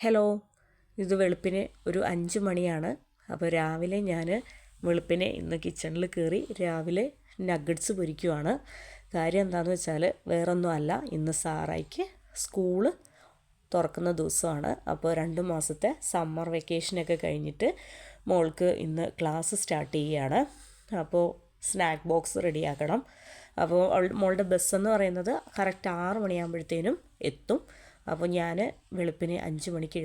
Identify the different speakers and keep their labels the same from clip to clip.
Speaker 1: Hello, ഇത് വെളുപ്പിന് ഒരു 5 മണിയാണ്. അപ്പോൾ രാവിലെ ഞാൻ വെളുപ്പിനെ ഇന്ന് കിച്ചണിൽ കയറി രാവിലെ നഗ്ഗറ്റ്സ് പൊരിക്കുവാണ്. കാര്യം എന്താണെന്ന് വെച്ചാൽ വേറൊന്നും അല്ല, ഇന്ന് സാറായിക്ക് സ്കൂള് തുറക്കുന്ന ദിവസമാണ്. അപ്പോൾ 2 മാസത്തെ സമ്മർ വെക്കേഷനൊക്കെ കഴിഞ്ഞിട്ട് മോൾക്ക് ഇന്ന് ക്ലാസ് സ്റ്റാർട്ട് ചെയ്യുകയാണ്. അപ്പോൾ സ്നാക്ക് ബോക്സ് റെഡിയാക്കണം. അപ്പോൾ മോളുടെ ബസ്സെന്ന് പറയുന്നത് കറക്റ്റ് 6 മണിയാകുമ്പോഴത്തേനും എത്തും. അപ്പോൾ ഞാൻ വെളുപ്പിന് 5 മണിക്ക്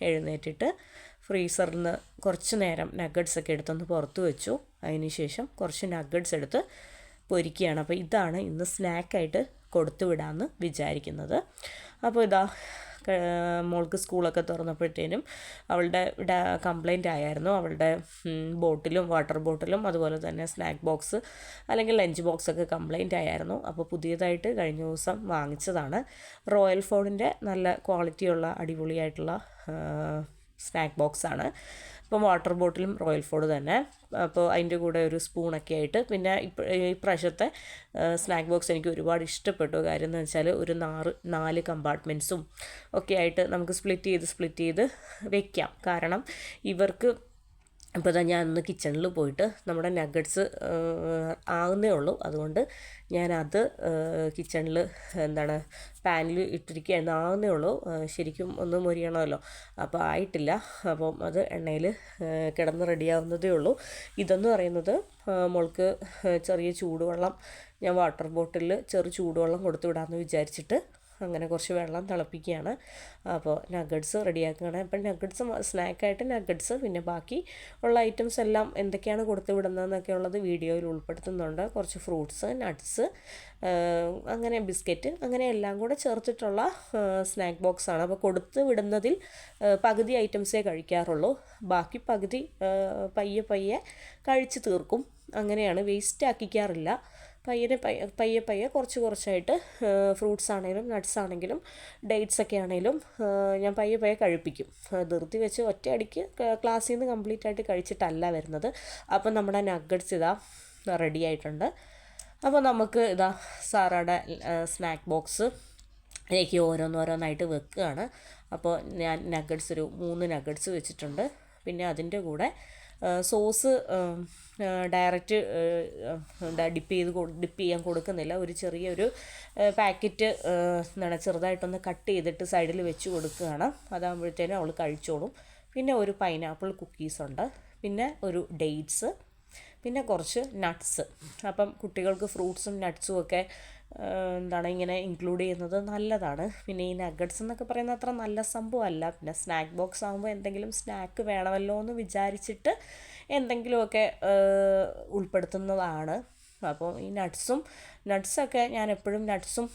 Speaker 1: എഴുന്നേറ്റിട്ട് ഫ്രീസറിൽ നിന്ന് കുറച്ച് നേരം നഗ്ഗറ്റ്സൊക്കെ എടുത്തൊന്ന് പുറത്ത് വെച്ചു. അതിന് ശേഷം കുറച്ച് നഗ്ഗറ്റ്സ് എടുത്ത് പൊരിക്കുകയാണ്. അപ്പോൾ ഇതാണ് ഇന്ന് സ്നാക്കായിട്ട് കൊടുത്തു വിടാമെന്ന് വിചാരിക്കുന്നത്. അപ്പോൾ ഇതാ മോൾക്ക് സ്കൂളൊക്കെ തുറന്നപ്പോഴത്തേനും അവളുടെ കംപ്ലൈൻ്റ് ആയിരുന്നു. അവളുടെ ബോട്ടിലും വാട്ടർ ബോട്ടിലും അതുപോലെ തന്നെ സ്നാക്ക് ബോക്സ് അല്ലെങ്കിൽ ലഞ്ച് ബോക്സൊക്കെ കംപ്ലൈൻ്റ് ആയിരുന്നു. അപ്പോൾ പുതിയതായിട്ട് കഴിഞ്ഞ ദിവസം വാങ്ങിച്ചതാണ്. റോയൽ ഫോർഡിൻ്റെ നല്ല ക്വാളിറ്റിയുള്ള അടിപൊളിയായിട്ടുള്ള സ്നാക്ക് ബോക്സാണ്. ഇപ്പം വാട്ടർ ബോട്ടിലും റോയൽ ഫോർഡ് തന്നെ. അപ്പോൾ അതിൻ്റെ കൂടെ ഒരു സ്പൂണൊക്കെ ആയിട്ട്, പിന്നെ ഈ പ്രാവശ്യത്തെ സ്നാക്ക് ബോക്സ് എനിക്ക് ഒരുപാട് ഇഷ്ടപ്പെട്ടു. കാര്യം എന്ന് വെച്ചാൽ ഒരു 4 കമ്പാർട്ട്മെൻറ്റ്സും ഒക്കെ ആയിട്ട് നമുക്ക് സ്പ്ലിറ്റ് ചെയ്ത് വെക്കാം. കാരണം ഇവർക്ക് അപ്പോൾ ഞാൻ ഇന്ന് കിച്ചണിൽ പോയിട്ട് നമ്മുടെ നഗ്ഗറ്റ്സ് ആകുന്നേ ഉള്ളൂ. അതുകൊണ്ട് ഞാനത് കിച്ചണിൽ പാനിൽ ഇട്ടിരിക്കുകയായിരുന്നു. ആകുന്നേ ഉള്ളൂ, ശരിക്കും ഒന്ന് മൊരിയണമല്ലോ. അപ്പോൾ ആയിട്ടില്ല. അപ്പം അത് എണ്ണയിൽ കിടന്ന് റെഡിയാവുന്നതേ ഉള്ളൂ. ഇതെന്ന് പറയുന്നത് മോൾക്ക് ചെറിയ ചൂടുവെള്ളം, ഞാൻ വാട്ടർ ബോട്ടിലിൽ ചെറു ചൂടുവെള്ളം കൊടുത്തു വിടാമെന്ന് വിചാരിച്ചിട്ട് അങ്ങനെ കുറച്ച് വെള്ളം തിളപ്പിക്കുകയാണ്. അപ്പോൾ നഗ്ഗറ്റ്സ് റെഡിയാക്കുകയാണ്. അപ്പം നഗ്ഗറ്റ്സ് സ്നാക്കായിട്ട് നഗ്ഗറ്റ്സ്, പിന്നെ ബാക്കി ഉള്ള ഐറ്റംസ് എല്ലാം എന്തൊക്കെയാണ് കൊടുത്തു വിടുന്നതെന്നൊക്കെ ഉള്ളത് വീഡിയോയിൽ ഉൾപ്പെടുത്തുന്നുണ്ട്. കുറച്ച് ഫ്രൂട്ട്സ്, നട്ട്സ്, അങ്ങനെ ബിസ്ക്കറ്റ്, അങ്ങനെ എല്ലാം കൂടെ ചേർത്തിട്ടുള്ള സ്നാക്ക് ബോക്സാണ്. അപ്പോൾ കൊടുത്തു വിടുന്നതിൽ പകുതി ഐറ്റംസേ കഴിക്കാറുള്ളൂ. ബാക്കി പകുതി പയ്യെ കഴിച്ച് തീർക്കും. അങ്ങനെയാണ്, വേസ്റ്റ് ആക്കിക്കാറില്ല. പയ്യെ കുറച്ചായിട്ട് ഫ്രൂട്ട്സ് ആണെങ്കിലും നട്ട്സ് ആണെങ്കിലും ഡേറ്റ്സ് ഒക്കെ ആണെങ്കിലും ഞാൻ പയ്യെ കഴിപ്പിക്കും. ധൃതി വെച്ച് ഒറ്റയടിക്ക് ക്ലാസ്സിൽ നിന്ന് കംപ്ലീറ്റ് ആയിട്ട് കഴിച്ചിട്ടല്ല വരുന്നത്. അപ്പം നമ്മുടെ നഗ്ഗറ്റ്സ് ഇതാ റെഡി ആയിട്ടുണ്ട്. അപ്പോൾ നമുക്ക് ഇതാ സാറയുടെ സ്നാക്ക് ബോക്സ് അതിലേക്ക് ഓരോന്നായിട്ട് വെക്കുകയാണ്. അപ്പോൾ ഞാൻ നഗ്ഗറ്റ്സ് ഒരു 3 നഗ്ഗറ്റ്സ് വെച്ചിട്ടുണ്ട്. പിന്നെ അതിൻ്റെ കൂടെ സോസ് ഡയറക്റ്റ് ഡിപ്പ് ചെയ്യാൻ കൊടുക്കുന്നില്ല. ഒരു ചെറിയൊരു പാക്കറ്റ് ചെറുതായിട്ടൊന്ന് കട്ട് ചെയ്തിട്ട് സൈഡിൽ വെച്ച് കൊടുക്കുകയാണ്. അതാകുമ്പോഴത്തേനും അവൾ കഴിച്ചോളും. പിന്നെ ഒരു പൈനാപ്പിൾ കുക്കീസുണ്ട്, പിന്നെ ഒരു ഡേറ്റ്സ്, പിന്നെ കുറച്ച് നട്ട്സ്. അപ്പം കുട്ടികൾക്ക് ഫ്രൂട്ട്സും നട്ട്സും ഒക്കെ ഇങ്ങനെ ഇൻക്ലൂഡ് ചെയ്യുന്നത് നല്ലതാണ്. പിന്നെ ഈ നഗ്ഗറ്റ്സ് എന്നൊക്കെ പറയുന്നത് അത്ര നല്ല സംഭവമല്ല. പിന്നെ സ്നാക്ക് ബോക്സ് ആകുമ്പോൾ എന്തെങ്കിലും സ്നാക്ക് വേണമല്ലോ എന്ന് വിചാരിച്ചിട്ട് എന്തെങ്കിലുമൊക്കെ ഉൾപ്പെടുത്തുന്നതാണ്. അപ്പോൾ ഈ നട്ട്സൊക്കെ ഞാൻ എപ്പോഴും നട്ട്സും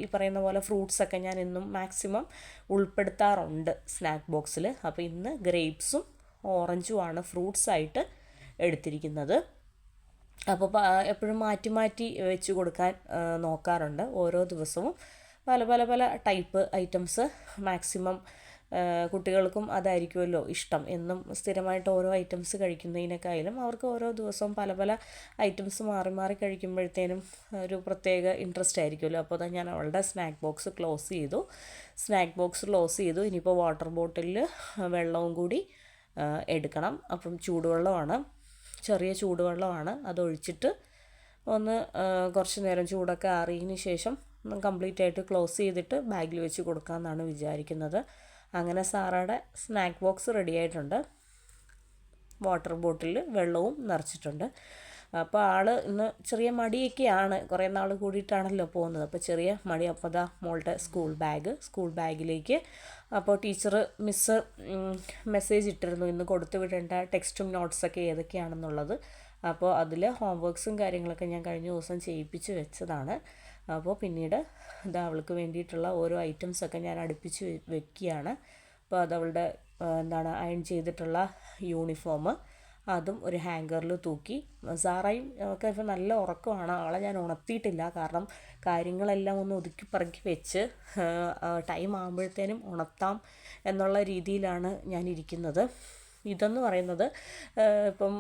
Speaker 1: ഈ പറയുന്ന പോലെ ഫ്രൂട്ട്സൊക്കെ ഞാൻ എന്നും മാക്സിമം ഉൾപ്പെടുത്താറുണ്ട് സ്നാക്ക് ബോക്സിൽ. അപ്പോൾ ഇന്ന് ഗ്രേപ്സും ഓറഞ്ചുമാണ് ഫ്രൂട്ട്സായിട്ട് എടുത്തിരിക്കുന്നത്. അപ്പോൾ എപ്പോഴും മാറ്റി വെച്ച് കൊടുക്കാൻ നോക്കാറുണ്ട്. ഓരോ ദിവസവും പല ടൈപ്പ് ഐറ്റംസ് മാക്സിമം കുട്ടികൾക്കും അതായിരിക്കുമല്ലോ ഇഷ്ടം. എന്നും സ്ഥിരമായിട്ട് ഓരോ ഐറ്റംസ് കഴിക്കുന്നതിനേക്കാളും അവർക്ക് ഓരോ ദിവസവും പല ഐറ്റംസ് മാറി കഴിക്കുമ്പോഴത്തേനും ഒരു പ്രത്യേക ഇൻട്രസ്റ്റ് ആയിരിക്കുമല്ലോ. അപ്പോൾ ഞാൻ അവളുടെ സ്നാക്ക് ബോക്സ് ക്ലോസ് ചെയ്തു. ഇനിയിപ്പോൾ വാട്ടർ ബോട്ടിലിൽ വെള്ളവും കൂടി എടുക്കണം. അപ്പം ചെറിയ ചൂടുവെള്ളമാണ്. അതൊഴിച്ചിട്ട് ഒന്ന് കുറച്ച് നേരം ചൂടൊക്കെ ആറിയതിന് ശേഷം കംപ്ലീറ്റ് ആയിട്ട് ക്ലോസ് ചെയ്തിട്ട് ബാഗിൽ വെച്ച് കൊടുക്കാമെന്നാണ് വിചാരിക്കുന്നത്. അങ്ങനെ സാറയുടെ സ്നാക്ക് ബോക്സ് റെഡി ആയിട്ടുണ്ട്. വാട്ടർ ബോട്ടിലിൽ വെള്ളവും നിറച്ചിട്ടുണ്ട്. അപ്പോൾ ആൾ ഇന്ന് ചെറിയ മടിയൊക്കെയാണ്, കുറേ നാൾ കൂടിയിട്ടാണല്ലോ പോകുന്നത്. അപ്പോൾ ചെറിയ മടി. അപ്പോൾ അതാ മോളുടെ സ്കൂൾ ബാഗിലേക്ക് അപ്പോൾ മിസ്സ് മെസ്സേജ് ഇട്ടിരുന്നു ഇന്ന് കൊടുത്തു വിടേണ്ട ടെക്സ്റ്റും നോട്ട്സൊക്കെ ഏതൊക്കെയാണെന്നുള്ളത്. അപ്പോൾ അതിൽ ഹോംവർക്ക്സും കാര്യങ്ങളൊക്കെ ഞാൻ കഴിഞ്ഞ ദിവസം ചെയ്യിപ്പിച്ച് വെച്ചതാണ്. അപ്പോൾ പിന്നീട് അവൾക്ക് വേണ്ടിയിട്ടുള്ള ഓരോ ഐറ്റംസൊക്കെ ഞാൻ അടുപ്പിച്ച് വെക്കുകയാണ്. അപ്പോൾ അതവളുടെ അയൺ ചെയ്തിട്ടുള്ള യൂണിഫോം, അതും ഒരു ഹാങ്കറിൽ തൂക്കി. സാറയും ഒക്കെ ഇപ്പോൾ നല്ല ഉറക്കമാണ്. ആളെ ഞാൻ ഉണർത്തിയിട്ടില്ല. കാരണം കാര്യങ്ങളെല്ലാം ഒന്ന് ഒതുക്കി പറക്കി വെച്ച് ടൈം ആകുമ്പോഴത്തേനും ഉണർത്താം എന്നുള്ള രീതിയിലാണ് ഞാൻ ഇരിക്കുന്നത്. ഇതെന്ന് പറയുന്നത് ഇപ്പം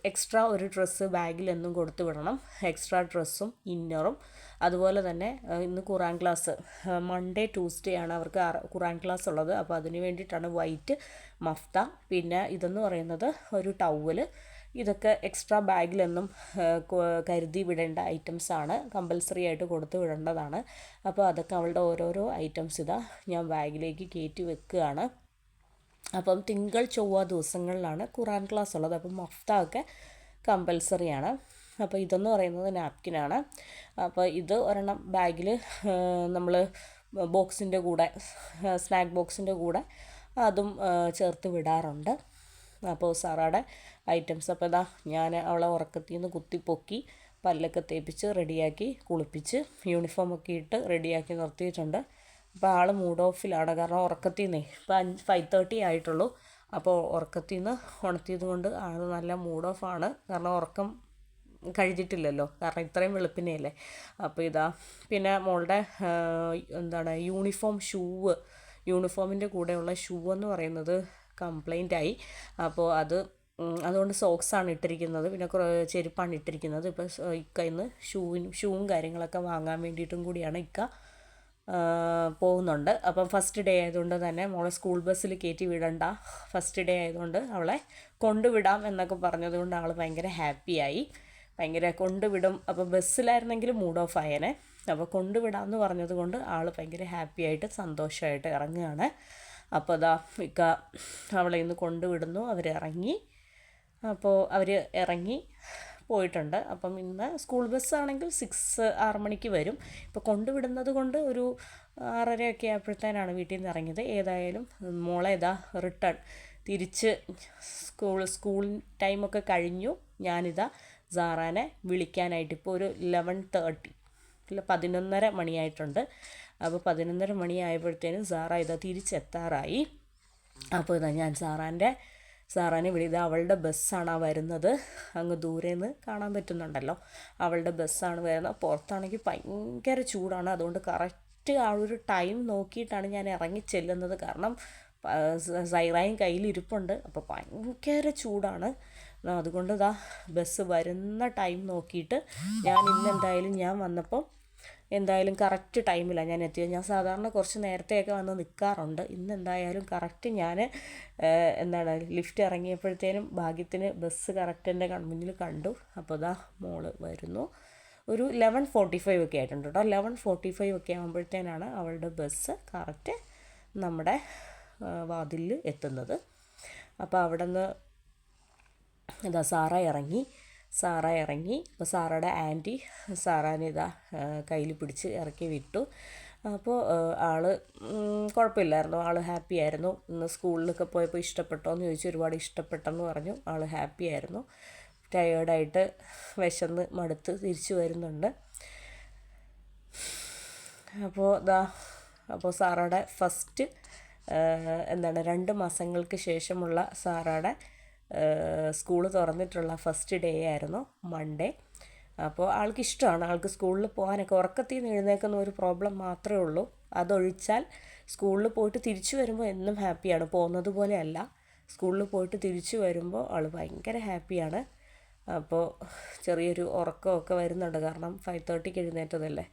Speaker 1: എക്സ്ട്രാ ഒരു ഡ്രസ്സ് ബാഗിലെന്നും കൊടുത്തു വിടണം. എക്സ്ട്രാ ഡ്രസ്സും ഇന്നറും. അതുപോലെ തന്നെ ഇന്ന് ഖുറാൻ ക്ലാസ് മൺഡേ ട്യൂസ്ഡേ ആണ് അവർക്ക് ഖുറാൻ ക്ലാസ് ഉള്ളത്. അപ്പോൾ അതിന് വേണ്ടിയിട്ടാണ് വൈറ്റ് മഫ്ത. പിന്നെ ഇതെന്ന് പറയുന്നത് ഒരു ടവല്. ഇതൊക്കെ എക്സ്ട്രാ ബാഗിലെന്നും കരുതി വിടേണ്ട ഐറ്റംസാണ്, കമ്പൽസറി ആയിട്ട് കൊടുത്തു വിടേണ്ടതാണ്. അപ്പോൾ അതൊക്കെ അവളുടെ ഓരോരോ ഐറ്റംസ് ഇതാ ഞാൻ ബാഗിലേക്ക് കയറ്റി വെക്കുകയാണ്. അപ്പം തിങ്കൾ ചൊവ്വ ദിവസങ്ങളിലാണ് ഖുറാൻ ക്ലാസ് ഉള്ളത്. അപ്പം മഫ്ത ഒക്കെ കമ്പൽസറിയാണ്. അപ്പോൾ ഇതെന്ന് പറയുന്നത് നാപ്കിനാണ്. അപ്പോൾ ഇത് ഒരെണ്ണം ബാഗിൽ നമ്മൾ ബോക്സിൻ്റെ കൂടെ, സ്നാക്ക് ബോക്സിൻ്റെ കൂടെ അതും ചേർത്ത് വിടാറുണ്ട്. അപ്പോൾ സാറയുടെ ഐറ്റംസ്. അപ്പോൾ ഇതാ ഞാൻ അവളെ ഉറക്കത്തിൽ നിന്ന് കുത്തിപ്പൊക്കി പല്ലൊക്കെ തേപ്പിച്ച് റെഡിയാക്കി കുളിപ്പിച്ച് യൂണിഫോമൊക്കെ ഇട്ട് റെഡിയാക്കി നിർത്തിയിട്ടുണ്ട്. അപ്പോൾ ആൾ മൂഡ് ഓഫിലാണ്. കാരണം ഉറക്കത്തിൽ നിന്നേ ഇപ്പം 5:30 ആയിട്ടുള്ളൂ. അപ്പോൾ ഉറക്കത്തിൽ നിന്ന് ഉണർത്തിയത് കൊണ്ട് ആൾ നല്ല മൂഡ് ഓഫാണ്. കാരണം ഉറക്കം കഴിഞ്ഞിട്ടില്ലല്ലോ, കാരണം ഇത്രയും വെളുപ്പിനെയല്ലേ. അപ്പോൾ ഇതാ പിന്നെ മോളുടെ യൂണിഫോമിൻ്റെ കൂടെയുള്ള ഷൂ എന്ന് പറയുന്നത് കംപ്ലൈൻ്റായി. അപ്പോൾ അതുകൊണ്ട് സോക്സാണ് ഇട്ടിരിക്കുന്നത്, പിന്നെ ചെരുപ്പാണ് ഇട്ടിരിക്കുന്നത്. ഇപ്പോൾ ഇക്ക ഇന്ന് ഷൂവും കാര്യങ്ങളൊക്കെ വാങ്ങാൻ വേണ്ടിയിട്ടും കൂടിയാണ് ഇക്ക പോകുന്നുണ്ട്. അപ്പം ഫസ്റ്റ് ഡേ ആയതുകൊണ്ട് തന്നെ മോളെ സ്കൂൾ ബസ്സിൽ കയറ്റി വിടണ്ട, ഫസ്റ്റ് ഡേ ആയതുകൊണ്ട് അവളെ കൊണ്ടുവിടാം എന്നൊക്കെ പറഞ്ഞതുകൊണ്ട് അവൾ ഭയങ്കര ഹാപ്പിയായി, ഭയങ്കര കൊണ്ടുവിടും. അപ്പോൾ ബസ്സിലായിരുന്നെങ്കിൽ മൂഡ് ഓഫ് ആയേനെ. അപ്പോൾ കൊണ്ടുവിടാമെന്ന് പറഞ്ഞത് കൊണ്ട് ആൾ ഭയങ്കര ഹാപ്പിയായിട്ട് സന്തോഷമായിട്ട് ഇറങ്ങുകയാണ്. അപ്പോൾ അതാ ഇക്ക അവളെ ഇന്ന് കൊണ്ടുവിടുന്നു. അവരിറങ്ങി. അപ്പോൾ അവർ ഇറങ്ങി പോയിട്ടുണ്ട്. അപ്പം ഇന്ന് സ്കൂൾ ബസ്സാണെങ്കിൽ 6 മണിക്ക് വരും. ഇപ്പോൾ കൊണ്ടുവിടുന്നത് കൊണ്ട് ഒരു 6:30 ആയപ്പോഴത്തേനാണ് വീട്ടിൽ നിന്ന് ഇറങ്ങിയത്. ഏതായാലും മോളെ ഇതാ റിട്ടേൺ തിരിച്ച് സ്കൂൾ ടൈമൊക്കെ കഴിഞ്ഞു. ഞാനിതാ സാറാനെ വിളിക്കാനായിട്ട് ഇപ്പോൾ ഒരു 11:30 11:30 മണിയായിട്ടുണ്ട്. അപ്പോൾ 11:30 മണിയായപ്പോഴത്തേനും സാറ ഇതാ തിരിച്ചെത്താറായി. അപ്പോൾ ഇതാ ഞാൻ സാറാനെ വിളിയത്. അവളുടെ ബസ്സാണ് വരുന്നത്. അങ്ങ് ദൂരേന്ന് കാണാൻ പറ്റുന്നുണ്ടല്ലോ, അവളുടെ ബസ്സാണ് വരുന്നത്. പുറത്താണെങ്കിൽ ഭയങ്കര ചൂടാണ്. അതുകൊണ്ട് കറക്റ്റ് ആ ഒരു ടൈം നോക്കിയിട്ടാണ് ഞാൻ ഇറങ്ങി ചെല്ലുന്നത്. കാരണം സൈറായും കയ്യിലിരിപ്പുണ്ട്. അപ്പോൾ ഭയങ്കര ചൂടാണ്. അതുകൊണ്ട് ഇതാ ബസ് വരുന്ന ടൈം നോക്കിയിട്ട് ഞാൻ വന്നപ്പോൾ എന്തായാലും കറക്റ്റ് ടൈമിലാണ് ഞാൻ എത്തിയത്. ഞാൻ സാധാരണ കുറച്ച് നേരത്തെയൊക്കെ വന്ന് നിൽക്കാറുണ്ട്. ഇന്ന് എന്തായാലും കറക്റ്റ് ഞാൻ ലിഫ്റ്റ് ഇറങ്ങിയപ്പോഴത്തേനും ഭാഗ്യത്തിന് ബസ് കറക്റ്റ് എൻ്റെ കൺമുന്നിൽ കണ്ടു. അപ്പോൾ ഇതാ മോള് വരുന്നു. ഒരു 11:45 ഒക്കെ ആയിട്ടുണ്ട് കേട്ടോ. 11:45 ഒക്കെ ആകുമ്പോഴത്തേനാണ് അവളുടെ ബസ് കറക്റ്റ് നമ്മുടെ വാതിലിൽ എത്തുന്നത്. അപ്പോൾ അവിടെ നിന്ന് ഇതാ സാറ ഇറങ്ങി. അപ്പോൾ സാറയുടെ ആൻറ്റി സാറാനെ ഇതാ കയ്യിൽ പിടിച്ച് ഇറക്കി വിട്ടു. അപ്പോൾ ആൾ കുഴപ്പമില്ലായിരുന്നു, ആൾ ഹാപ്പി ആയിരുന്നു. ഇന്ന് സ്കൂളിലൊക്കെ പോയപ്പോൾ ഇഷ്ടപ്പെട്ടോ എന്ന് ചോദിച്ചു. ഒരുപാട് ഇഷ്ടപ്പെട്ടെന്ന് പറഞ്ഞു. ആൾ ഹാപ്പി ആയിരുന്നു. ടയേർഡായിട്ട് വിശന്ന് മടുത്ത് തിരിച്ചു വരുന്നുണ്ട്. അപ്പോൾ സാറയുടെ ഫസ്റ്റ് 2 മാസങ്ങൾക്ക് ശേഷമുള്ള സാറയുടെ സ്കൂൾ തുറന്നിട്ടുള്ള ഫസ്റ്റ് ഡേ ആയിരുന്നു മൺഡേ. അപ്പോൾ ആൾക്ക് ഇഷ്ടമാണ്, ആൾക്ക് സ്കൂളിൽ പോകാനൊക്കെ. ഉറക്കത്തിൽ നിന്ന് എഴുന്നേൽക്കുന്ന ഒരു പ്രോബ്ലം മാത്രമേ ഉള്ളൂ. അതൊഴിച്ചാൽ സ്കൂളിൽ പോയിട്ട് തിരിച്ചു വരുമ്പോൾ എന്നും ഹാപ്പിയാണ്. പോകുന്നത് പോലെയല്ല, സ്കൂളിൽ പോയിട്ട് തിരിച്ചു വരുമ്പോൾ ആൾ ഭയങ്കര ഹാപ്പിയാണ്. അപ്പോൾ ചെറിയൊരു ഉറക്കമൊക്കെ വരുന്നുണ്ട്, കാരണം 5:30 എഴുന്നേറ്റതല്ലേ.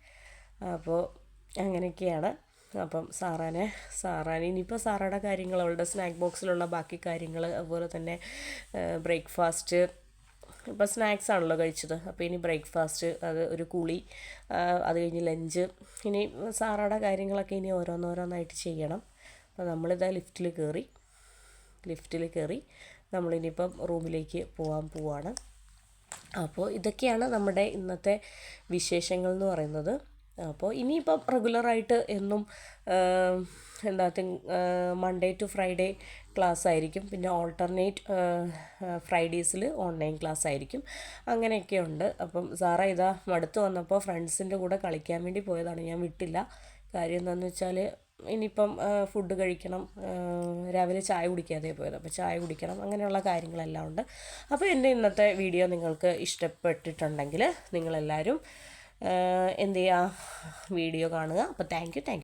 Speaker 1: അപ്പോൾ അങ്ങനെയൊക്കെയാണ്. അപ്പം സാറാനെ ഇനിയിപ്പോൾ സാറയുടെ കാര്യങ്ങൾ, അവളുടെ സ്നാക്ക് ബോക്സിലുള്ള ബാക്കി കാര്യങ്ങൾ, അതുപോലെ തന്നെ ബ്രേക്ക്ഫാസ്റ്റ്, ഇപ്പോൾ സ്നാക്സ് ആണല്ലോ കഴിച്ചത്. അപ്പോൾ ഇനി ബ്രേക്ക്ഫാസ്റ്റ്, അത് ഒരു കുളി, അത് കഴിഞ്ഞ് ലഞ്ച്, ഇനി സാറയുടെ കാര്യങ്ങളൊക്കെ ഇനി ഓരോന്നോരോന്നായിട്ട് ചെയ്യണം. അപ്പോൾ നമ്മളിതാ ലിഫ്റ്റിൽ കയറി നമ്മളിനിയിപ്പം റൂമിലേക്ക് പോവാണ്. അപ്പോൾ ഇതൊക്കെയാണ് നമ്മുടെ ഇന്നത്തെ വിശേഷങ്ങൾ എന്ന് പറയുന്നത്. അപ്പോൾ ഇനിയിപ്പം റെഗുലറായിട്ട് എന്നും മൺഡേ ടു ഫ്രൈഡേ ക്ലാസ് ആയിരിക്കും. പിന്നെ ഓൾട്ടർനേറ്റ് ഫ്രൈഡേസിൽ ഓൺലൈൻ ക്ലാസ് ആയിരിക്കും. അങ്ങനെയൊക്കെ ഉണ്ട്. അപ്പം സാറ ഇതാ മടുത്ത് വന്നപ്പോൾ ഫ്രണ്ട്സിൻ്റെ കൂടെ കളിക്കാൻ വേണ്ടി പോയതാണ്. ഞാൻ വിട്ടില്ല. കാര്യം എന്താണെന്ന് വെച്ചാൽ ഇനിയിപ്പം ഫുഡ് കഴിക്കണം, രാവിലെ ചായ കുടിക്കാതെ പോയത്. അപ്പോൾ ചായ കുടിക്കണം, അങ്ങനെയുള്ള കാര്യങ്ങളെല്ലാം ഉണ്ട്. അപ്പോൾ എൻ്റെ ഇന്നത്തെ വീഡിയോ നിങ്ങൾക്ക് ഇഷ്ടപ്പെട്ടിട്ടുണ്ടെങ്കിൽ നിങ്ങളെല്ലാവരും എന്ത് ചെയ്യുക, വീഡിയോ കാണുക. അപ്പോൾ താങ്ക് യു.